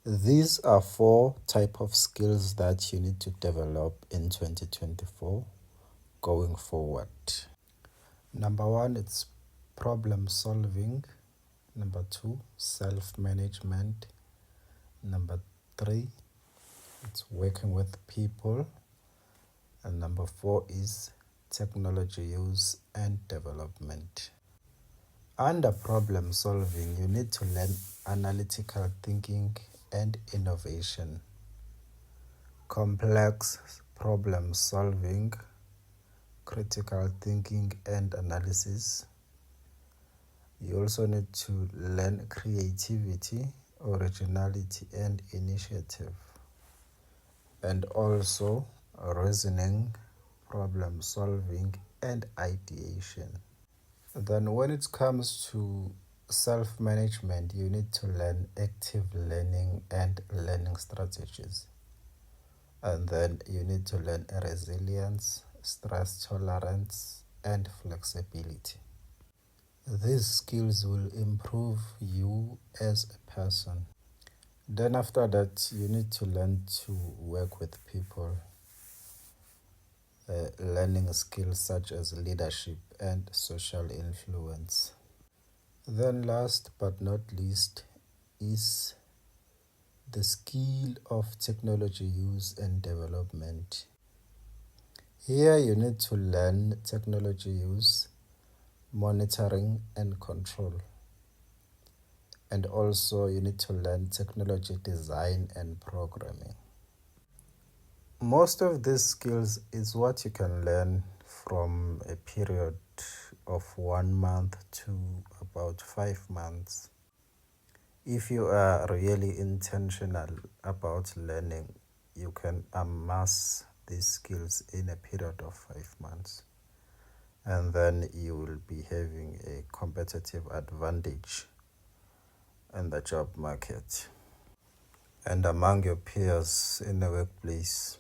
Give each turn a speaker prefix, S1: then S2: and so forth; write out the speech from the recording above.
S1: These are 4 type of skills that you need to develop in 2024 going forward. Number 1, it's problem solving. Number 2, self-management. Number 3, it's working with people. And number 4 is technology use and development. Under problem solving, you need to learn analytical thinking and innovation, complex problem solving, critical thinking and analysis. You also need to learn creativity, originality and initiative, and also reasoning, problem solving and ideation. Then when it comes to self-management, you need to learn active learning and learning strategies. And then you need to learn resilience, stress tolerance, and flexibility. These skills will improve you as a person. Then after that, you need to learn to work with people, learning skills such as leadership and social influence. Then last but not least is the skill of technology use and development. Here you need to learn technology use, monitoring and control. And also you need to learn technology design and programming. Most of these skills is what you can learn from a period of 1 month to about 5 months. If you are really intentional about learning, you can amass these skills in a period of 5 months. And then you will be having a competitive advantage in the job market and among your peers in the workplace.